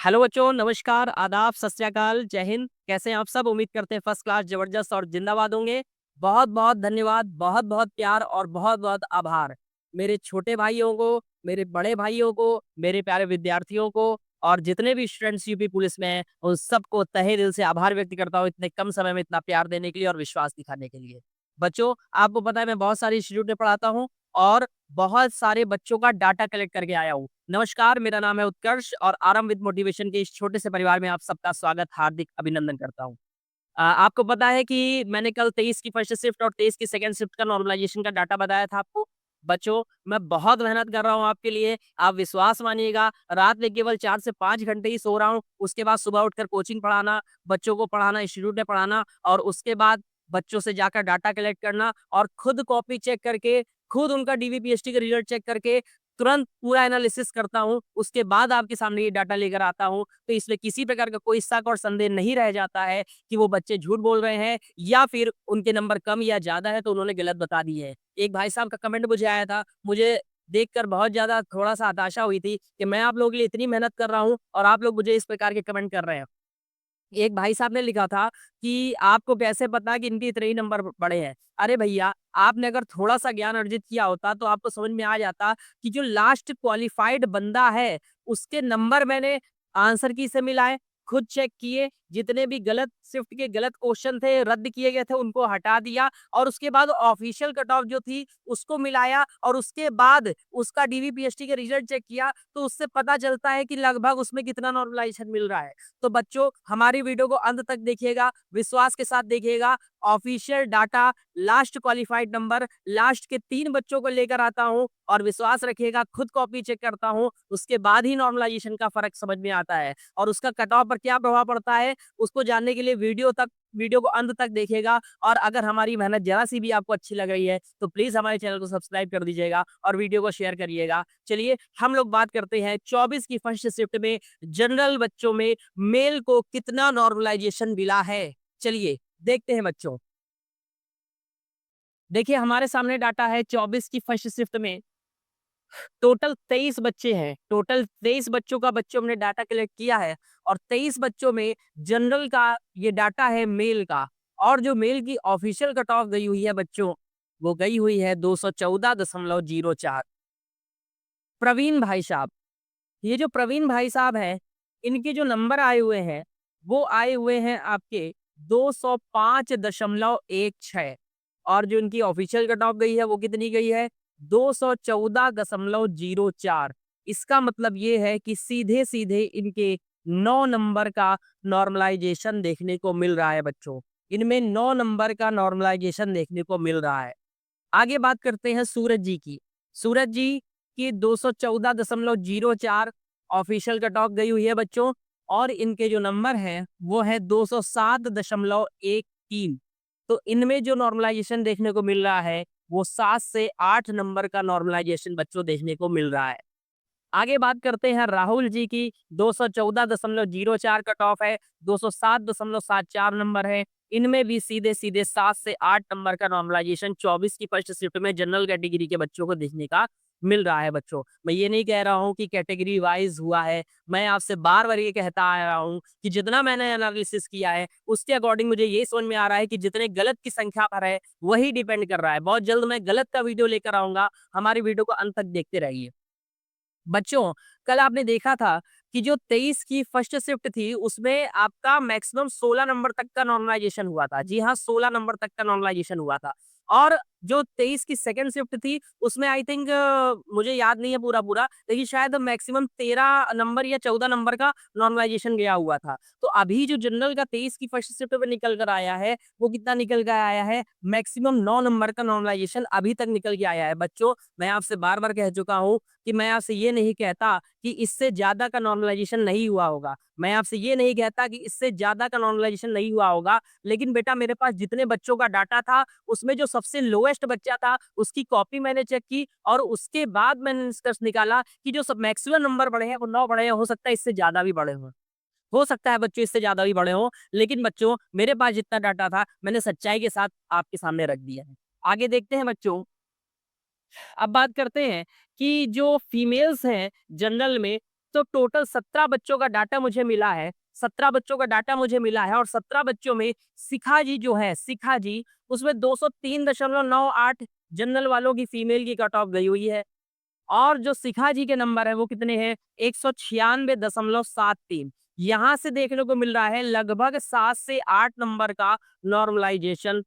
Hello बच्चों, नमस्कार, आदाब, सत श्री अकाल, जय हिंद। कैसे हैं आप सब? उम्मीद करते हैं फर्स्ट क्लास, जबरदस्त और जिंदाबाद होंगे। बहुत-बहुत धन्यवाद, बहुत-बहुत प्यार और बहुत-बहुत आभार। मेरे छोटे भाइयों को, मेरे बड़े भाइयों को, मेरे प्यारे विद्यार्थियों को और जितने भी स्टूडेंट्स यूपी पुलिस में हैं, उन सबको तहे दिल से आभार व्यक्त करता हूँ इतने कम समय में इतना प्यार देने के लिए और विश्वास दिखाने के लिए। बच्चों, आपको पता है मैं बहुत सारे इंस्टीट्यूट में पढ़ाता हूँ और बहुत सारे बच्चों का डाटा कलेक्ट करके आया हूँ। नमस्कार, मेरा नाम है उत्कर्ष और आरंभ विद मोटिवेशन के इस छोटे से परिवार में आप सबका स्वागत, हार्दिक अभिनंदन करता हूँ। आपको पता है कि मैंने कल 23 की फर्स्ट शिफ्ट और 23 की सेकंड शिफ्ट का नॉर्मलाइजेशन का डाटा बताया था आपको। बच्चों, मैं बहुत मेहनत कर रहा हूँ आपके लिए, आप विश्वास मानिएगा, रात में केवल 4 से 5 घंटे ही सो रहा हूँ, उसके बाद सुबह उठकर कोचिंग पढ़ाना, बच्चों को पढ़ाना, इंस्टीट्यूट में पढ़ाना और उसके बाद बच्चों से जाकर डाटा कलेक्ट करना और खुद कॉपी चेक करके, खुद उनका डीवीपीएसटी का रिजल्ट चेक करके तुरंत पूरा एनालिसिस करता हूँ, उसके बाद आपके सामने ये डाटा लेकर आता हूँ, तो इसमें किसी प्रकार का कोई शक और संदेह नहीं रह जाता है कि वो बच्चे झूठ बोल रहे हैं या फिर उनके नंबर कम या ज़्यादा है तो उन्होंने गलत बता दी है। एक भाई साहब का कमेंट मुझे आया था, मुझे देखकर बहुत ज़्यादा थोड़ा-सा हताशा हुई थी कि मैं आप लोगों के लिए इतनी मेहनत कर रहा हूँ और आप लोग मुझे इस प्रकार के कमेंट कर रहे हैं। एक भाई साहब ने लिखा था कि आपको कैसे पता कि इनके इतने ही नंबर बड़े हैं? अरे भैया, आपने अगर थोड़ा-सा ज्ञान अर्जित किया होता तो आपको समझ में आ जाता कि जो लास्ट क्वालिफाइड बंदा है, उसके नंबर मैंने आंसर की से मिलाए, खुद चेक किए, जितने भी गलत शिफ्ट के गलत क्वेश्चन थे, रद्द किए गए थे, उनको हटा दिया और उसके बाद ऑफिशियल कट ऑफ जो थी, उसको मिलाया और उसके बाद उसका डीवीपीएसटी का रिजल्ट चेक किया, तो उससे पता चलता है कि लगभग उसमें कितना नॉर्मलाइजेशन मिल रहा है। तो बच्चों, हमारी वीडियो को अंत तक देखिएगा, विश्वास के साथ देखिएगा। Official data, last qualified number, last के 3 बच्चों को लेकर आता हूँ और विश्वास रखिएगा खुद कॉपी चेक करता हूँ, उसके बाद ही नॉर्मलाइजेशन का फ़र्क समझ में आता है और उसका कट ऑफ पर क्या प्रभाव पड़ता है, उसको जानने के लिए वीडियो को अंत तक देखिएगा और अगर हमारी मेहनत ज़रा-सी भी आपको अच्छी लग रही है, तो प्लीज़ हमारे चैनल को सब्सक्राइब कर दीजिएगा और वीडियो को शेयर करिएगा। चलिए, हम लोग बात करते हैं 24 की फर्स्ट शिफ्ट में जनरल बच्चों में मेल को कितना नॉर्मलाइजेशन मिला है? चलिए, देखते हैं बच्चों। देखिए, हमारे सामने डाटा है 24 की फर्स्ट शिफ्ट में टोटल 23 बच्चे हैं। टोटल 23 बच्चों का बच्चों हमने डाटा कलेक्ट किया है और 23 बच्चों में जनरल का ये डाटा है मेल का और जो मेल की ऑफिशियल कट ऑफ गई हुई है बच्चों, वो गई हुई है 214.04। प्रवीण भाई साहब, ये जो प्रवीण भाई साहब हैं, इनके जो नंबर आए हुए हैं, वो आए हुए हैं आपके 205.16 और जो इनकी ऑफिशियल कट ऑफ गई है, वो कितनी गई है? 214.04। इसका मतलब ये है कि सीधे-सीधे इनके 9 नंबर का नॉर्मलाइजेशन देखने को मिल रहा है बच्चों। इनमें 9 नंबर का नॉर्मलाइजेशन देखने को मिल रहा है। आगे बात करते हैं सूरज जी की। सूरज जी की 214.04 ऑफिशियल कट ऑफ गई हुई है बच्चों और इनके जो नंबर हैं वो है 207.13। तो इनमें जो नॉर्मलाइजेशन देखने को मिल रहा है वो 7 से 8 नंबर का नॉर्मलाइजेशन बच्चों देखने को मिल रहा है। आगे बात करते हैं राहुल जी की 214.04 कट ऑफ है, 207.74 नंबर है। इनमें भी सीधे-सीधे 7 से 8 नंबर का नॉर्मलाइजेशन 24 की फर्स्ट शिफ्ट में जनरल कैटेगरी के बच्चों को देखने का मिल रहा है बच्चों। मैं ये नहीं कह रहा हूँ कि कैटेगरी वाइज़ हुआ है, मैं आपसे बार-बार ये कहता आ रहा हूँ कि जितना मैंने एनालिसिस किया है, उसके अकॉर्डिंग मुझे ये समझ में आ रहा है कि जितने गलत की संख्या पर है, वही डिपेंड कर रहा है। बहुत जल्द मैं गलत का वीडियो लेकर आऊँगा, हमारी वीडियो को अंत तक देखते रहिए। बच्चों, कल आपने देखा था कि जो 23 की फर्स्ट शिफ्ट थी, उसमें आपका मैक्सिमम 16 नंबर तक का नॉर्मलाइजेशन हुआ था। जी हाँ, 16 नंबर तक का नॉर्मलाइजेशन हुआ था और जो 23 की सेकंड शिफ्ट थी, उसमें आई थिंक मुझे याद नहीं है पूरा-पूरा, लेकिन शायद मैक्सिमम 13 नंबर या 14 नंबर का नॉर्मलाइजेशन गया हुआ था। तो अभी जो जनरल का 23 की फर्स्ट शिफ्ट में निकल कर आया है, वो कितना निकल कर आया है? मैक्सिमम 9 नंबर का नॉर्मलाइजेशन अभी तक निकल के आया है। बच्चों, मैं आपसे बार-बार कह चुका हूँ कि मैं आपसे ये नहीं कहता कि इससे ज़्यादा का नॉर्मलाइजेशन नहीं हुआ होगा। मैं आपसे ये नहीं कहता कि इससे ज़्यादा का नॉर्मलाइजेशन नहीं हुआ होगा, लेकिन बेटा मेरे पास जितने बच्चों का डाटा था, उसमें जो सबसे लोएस्ट बच्चा था, उसकी कॉपी मैंने चेक की और उसके बाद मैंने निष्कर्ष निकाला कि जो सब मैक्सिमम नंबर बढ़े हैं, वो 9 बढ़े हैं, हो सकता है इससे ज़्यादा भी बढ़े हों। हो सकता है बच्चों इससे ज़्यादा भी बढ़े हों, लेकिन बच्चों मेरे पास जितना डाटा था, मैंने सच्चाई के साथ आपके सामने रख दिया है। आगे देखते हैं बच्चों, अब बात करते हैं कि जो फीमेल्स हैं जनरल में, तो टोटल 17 बच्चों का डाटा मुझे मिला है, 17 बच्चों का डाटा मुझे मिला है और 17 बच्चों में शिखा जी जो है, शिखा जी उसमें 203.98 जनरल वालों की फीमेल की कट ऑफ गई हुई है और जो शिखा जी के नंबर है वो कितने हैं 196.73। यहाँ से देखने को मिल रहा है लगभग 7 से 8 नंबर का नॉर्मलाइजेशन,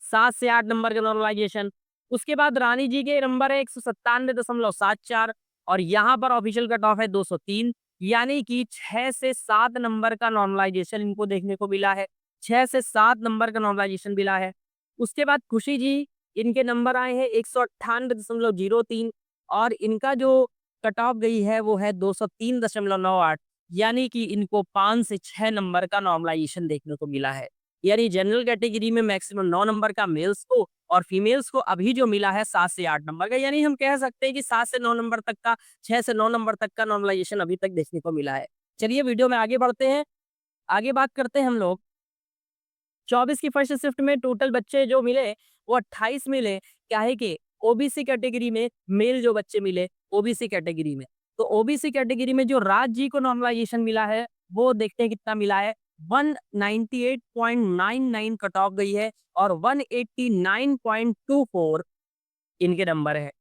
7 से 8 नंबर का नॉर्मलाइजेशन। उसके बाद रानी जी के नंबर है 197.74 और यहाँ पर ऑफिशियल कट ऑफ है 203, यानी कि 6 से 7 नंबर का नॉर्मलाइजेशन इनको देखने को मिला है, 6 से 7 नंबर का नॉर्मलाइजेशन मिला है। उसके बाद खुशी जी, इनके नंबर आए हैं 198.03 और इनका जो कट ऑफ गई है वो है 203.98, यानी कि इनको 5 से 6 नंबर का नॉर्मलाइजेशन देखने को मिला है। यानी जनरल कैटेगरी में मैक्सिमम 9 नंबर का मेल्स को और फीमेल्स को अभी जो मिला है 7 से 8 नंबर का, यानी हम कह सकते हैं कि 7 से 9 नंबर तक का, 6 से 9 नंबर तक का नॉर्मलाइजेशन अभी तक देखने को मिला है। चलिए वीडियो में आगे बढ़ते हैं। आगे बात करते हैं हम लोग 24 की फर्स्ट शिफ्ट में टोटल बच्चे जो मिले वो 28 मिले। क्या है कि ओबीसी कैटेगरी में मेल जो बच्चे मिले ओबीसी कैटेगरी में, तो ओबीसी कैटेगरी में जो राज जी को नॉर्मलाइजेशन मिला है वो देखते हैं कितना मिला है। 198.99 कट ऑफ गई है और 189.24 इनके नंबर है।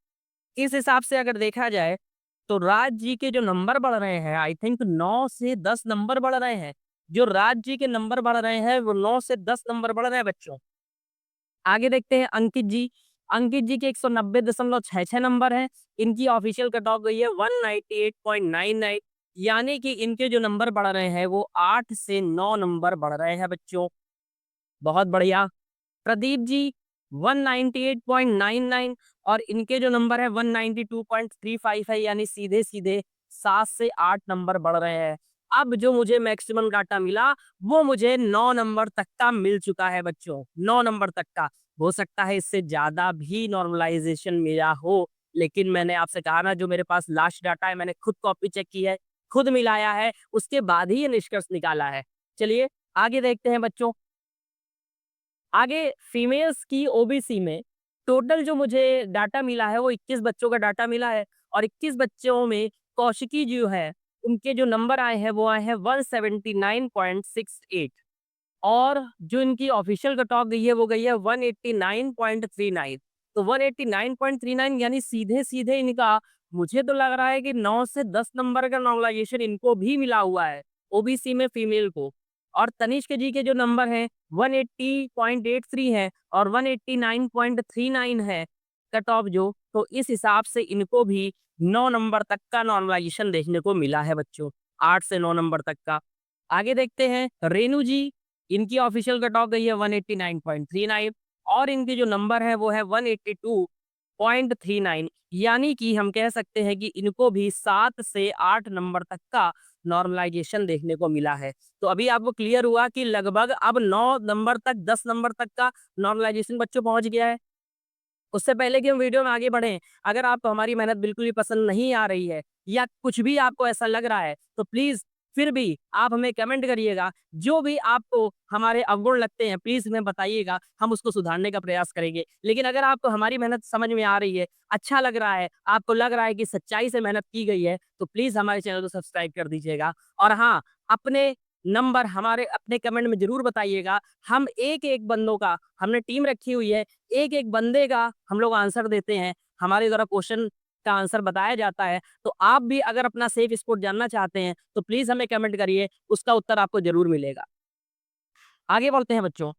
इस हिसाब से अगर देखा जाए तो राज जी के जो नंबर बढ़ रहे हैं आई थिंक 9 से 10 नंबर बढ़ रहे हैं। जो राज जी के नंबर बढ़ रहे हैं वो 9 से 10 नंबर बढ़ रहे हैं बच्चों। आगे देखते हैं अंकित जी। अंकित जी के 190.66 नंबर हैं। इनकी ऑफिशियल कट ऑफ गई है 198.99, यानी कि इनके जो नंबर बढ़ रहे हैं वो 8 से 9 नंबर बढ़ रहे हैं बच्चों। बहुत बढ़िया। प्रदीप जी 198.99 और इनके जो नंबर है 192.35 है, यानी सीधे सीधे 7 से 8 नंबर बढ़ रहे हैं। अब जो मुझे मैक्सिमम डाटा मिला वो मुझे 9 नंबर तक का मिल चुका है बच्चों, 9 नंबर तक का। हो सकता है इससे ज्यादा भी नॉर्मलाइजेशन मिला हो, लेकिन मैंने आपसे कहा ना जो मेरे पास लास्ट डाटा है मैंने खुद कॉपी चेक की है, खुद मिलाया है, उसके बाद ही ये निष्कर्ष निकाला है। चलिए आगे देखते हैं बच्चों। आगे फीमेल्स की ओबीसी में टोटल जो मुझे डाटा मिला है वो 21 बच्चों का डाटा मिला है और 21 बच्चों में कौशिकी जो है उनके जो नंबर आए हैं वो आए हैं 179.68 और जो इनकी ऑफिशियल कट ऑफ गई है वो गई है 189.39। तो 189.39 यानी सीधे सीधे इनका मुझे तो लग रहा है कि 9 से 10 नंबर का नॉर्मलाइजेशन इनको भी मिला हुआ है ओबीसी में फीमेल को। और तनिष्क जी के जो नंबर हैं 180.83 है और 189.39 है कट ऑफ जो, तो इस हिसाब से इनको भी 9 नंबर तक का नॉर्मलाइजेशन देखने को मिला है बच्चों, 8 से 9 नंबर तक का। आगे देखते हैं रेनू जी, इनकी ऑफिशियल कट ऑफ गई है 189.39 और इनके जो नंबर है वो है 182.39, यानी कि हम कह सकते हैं कि इनको भी 7 से 8 नंबर तक का नॉर्मलाइजेशन देखने को मिला है। तो अभी आपको क्लियर हुआ कि लगभग अब 9 नंबर तक 10 नंबर तक का नॉर्मलाइजेशन बच्चों पहुंच गया है। उससे पहले कि हम वीडियो में आगे बढ़ें, अगर आपको हमारी मेहनत बिल्कुल भी पसंद नहीं आ रही है या कुछ भी आपको ऐसा लग रहा है तो प्लीज फिर भी आप हमें कमेंट करिएगा। जो भी आपको हमारे अवगुण लगते हैं प्लीज हमें बताइएगा, हम उसको सुधारने का प्रयास करेंगे। लेकिन अगर आपको हमारी मेहनत समझ में आ रही है, अच्छा लग रहा है, आपको लग रहा है कि सच्चाई से मेहनत की गई है, तो प्लीज हमारे चैनल को सब्सक्राइब कर दीजिएगा। और हाँ, अपने नंबर हमारे अपने कमेंट में जरूर बताइएगा। हम एक एक बंदों का हमने टीम रखी हुई है, एक एक बंदे का हम लोग आंसर देते हैं, हमारे द्वारा क्वेश्चन का आंसर बताया जाता है। तो आप भी अगर अपना सेफ स्पोर्ट जानना चाहते हैं तो प्लीज हमें कमेंट करिए, उसका उत्तर आपको जरूर मिलेगा। आगे बढ़ते हैं बच्चों।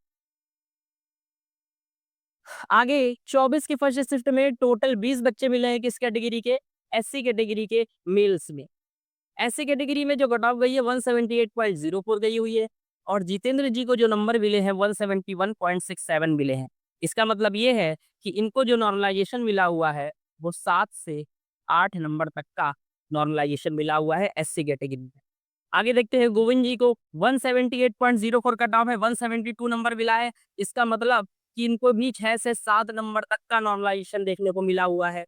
आगे 24 की फर्स्ट शिफ्ट में टोटल 20 बच्चे मिले हैं किस कैटेगरी के, एससी कैटेगरी के मेल्स में। एससी कैटेगरी में जो कट ऑफ गई है 178.04 गई हुई है और जितेंद्र जी को जो नंबर मिले हैं 171.67 मिले हैं। इसका मतलब ये है कि इनको जो नॉर्मलाइजेशन मिला हुआ है वो 7 से 8 नंबर तक का नॉर्मलाइजेशन मिला हुआ है एससी कैटेगरी में। आगे देखते हैं गोविंद जी को 178.04 कट ऑफ है, 172 नंबर मिला है। इसका मतलब कि इनको भी 6 से 7 नंबर तक का नॉर्मलाइजेशन देखने को मिला हुआ है।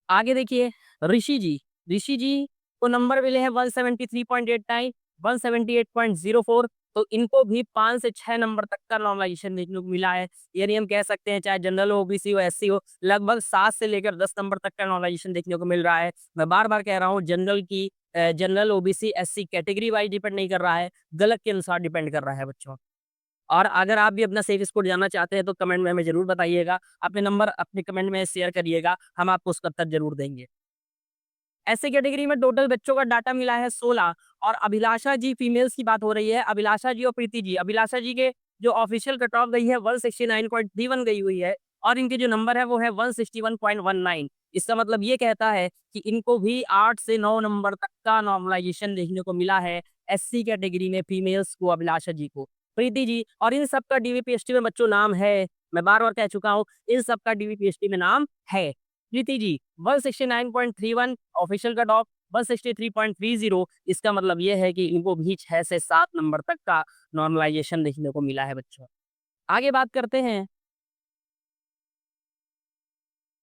आगे देखिए ऋषि जी, ऋषि जी को नंबर मिले हैं 173.89, 178.04, तो इनको भी 5 से 6 नंबर तक का नॉर्मलाइजेशन देखने को मिला है। यानी हम कह सकते हैं चाहे जनरल हो, ओबीसी हो, एससी हो, लगभग 7 से लेकर 10 नंबर तक का नॉर्मलाइजेशन देखने को मिल रहा है। मैं बार-बार कह रहा हूँ general, OBC, SC category wise depend नहीं कर रहा है, गलत के अनुसार डिपेंड कर रहा है बच्चों। और अगर आप भी अपना सेव स्कोर जानना चाहते हैं तो कमेंट में हमें ज़रूर बताइएगा। अपने नंबर अपने कमेंट में शेयर करिएगा, हम आपको उसका उत्तर ज़रूर देंगे। ऐसे कैटेगरी में टोटल बच्चों का डाटा मिला है 16 और अभिलाषा जी फीमेल्स की बात हो रही है, अभिलाषा जी और प्रीति जी। अभिलाषा जी के जो ऑफिशियल कट ऑफ गई है 169.31 गई हुई है और इनके जो नंबर है वो है 161.19। इसका मतलब ये कहता है कि इनको भी 8 से 9 नंबर तक का नॉर्मलाइजेशन देखने को मिला है एससी कैटेगरी में फीमेल्स को, अभिलाषा जी को, प्रीति जी और इन सबका डीवीपीएसटी में बच्चों नाम है। मैं बार-बार कह चुका हूँ, इन सबका डीवीपीएसटी में नाम है। Preeti ji 169.31 official cut off 163.30। इसका मतलब ये है कि इनको भी 6 से 7 नंबर तक का नॉर्मलाइजेशन देखने को मिला है बच्चों। आगे बात करते हैं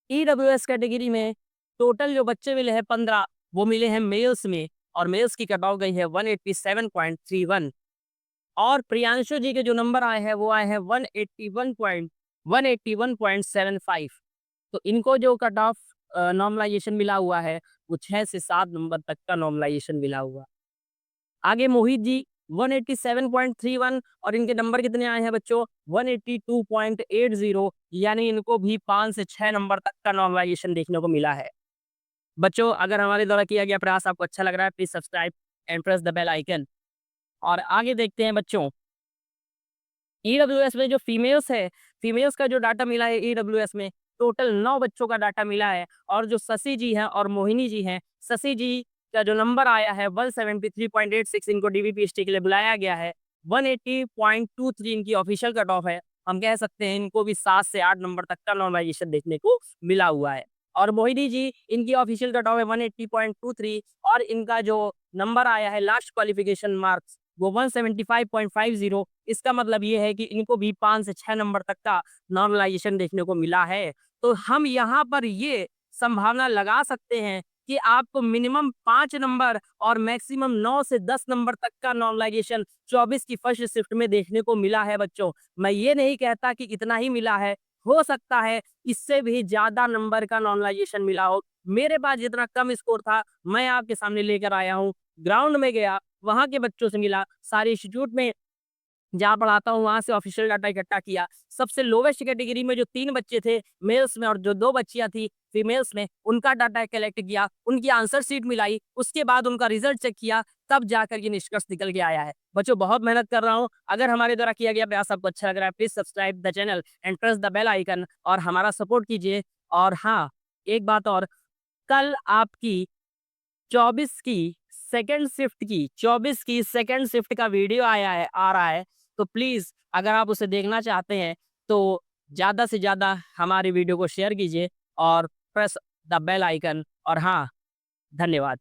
ईडब्ल्यूएस कैटेगरी में टोटल जो बच्चे मिले हैं 15 वो मिले हैं मेल्स में और मेल्स की कट ऑफ गई है 187.31 और प्रियांशु जी के जो नंबर आए हैं वो आए हैं 181.75। तो इनको जो कट ऑफ नॉर्मलाइजेशन मिला हुआ है वो 6 से 7 नंबर तक का नॉर्मलाइजेशन मिला हुआ। आगे मोहित जी 187.31 और इनके नंबर कितने आए हैं बच्चों 182.80 यानी इनको भी 5 से 6 नंबर तक का नॉर्मलाइजेशन देखने को मिला है। बच्चों अगर हमारे द्वारा किया गया प्रयास आपको अच्छा लग रहा है please subscribe and press the bell icon. और आगे देखते हैं बच्चों ईडब्ल्यूएस में जो फीमेल्स है, फीमेल्स का जो डाटा मिला है ईडब्ल्यूएस में टोटल 9 बच्चों का डाटा मिला है और जो शशि जी हैं और मोहिनी जी हैं, शशि जी का जो नंबर आया है 173.86 इनको डीवीपीएसटी के लिए बुलाया गया है। 180.23 इनकी ऑफिशियल कट ऑफ है। हम कह सकते हैं इनको भी 7 से 8 नंबर तक का नॉर्मलाइजेशन देखने को मिला हुआ है। और मोहिनी जी इनकी ऑफिशियल कट ऑफ है 180.23 और इनका जो नंबर आया है लास्ट क्वालिफिकेशन मार्क्स वो 175.50। इसका मतलब ये है कि इनको भी 5 से 6 नंबर तक का नॉर्मलाइजेशन देखने को मिला है। तो हम यहाँ पर ये संभावना लगा सकते हैं कि आपको मिनिमम 5 नंबर और मैक्सिमम 9 से 10 नंबर तक का नॉर्मलाइजेशन 24 की फर्स्ट शिफ्ट में देखने को मिला है बच्चों। मैं ये नहीं कहता कि इतना ही मिला है, हो सकता है इससे भी ज़्यादा नंबर का नॉर्मलाइजेशन मिला हो। मेरे पास जितना कम स्कोर था, मैं आपके सामने लेकर आया हूँ। ग्राउंड में गया, वहाँ के बच्चों से मिला, सारे इंस्टीट्यूट में जहाँ पढ़ाता हूँ वहाँ से ऑफिशियल डाटा इकट्ठा किया। सबसे लोवेस्ट कैटेगरी में जो 3 बच्चे थे मेल्स में और जो 2 बच्चियाँ थी फीमेल्स में, उनका डाटा कलेक्ट किया, उनकी आंसर शीट मिलाई, उसके बाद उनका रिजल्ट चेक किया, तब जाकर ये निष्कर्ष निकल के आया है। बच्चों बहुत मेहनत कर रहा हूँ, अगर हमारे द्वारा किया गया प्रयास आपको अच्छा लग रहा है please subscribe the channel and press the bell icon और हमारा सपोर्ट कीजिए। और हाँ, एक बात और, कल आपकी 24 की सेकंड शिफ्ट का वीडियो आ रहा है, तो प्लीज़ अगर आप उसे देखना चाहते हैं, तो ज़्यादा से ज़्यादा हमारी वीडियो को शेयर कीजिए और प्रेस द बेल आइकन और हाँ, धन्यवाद।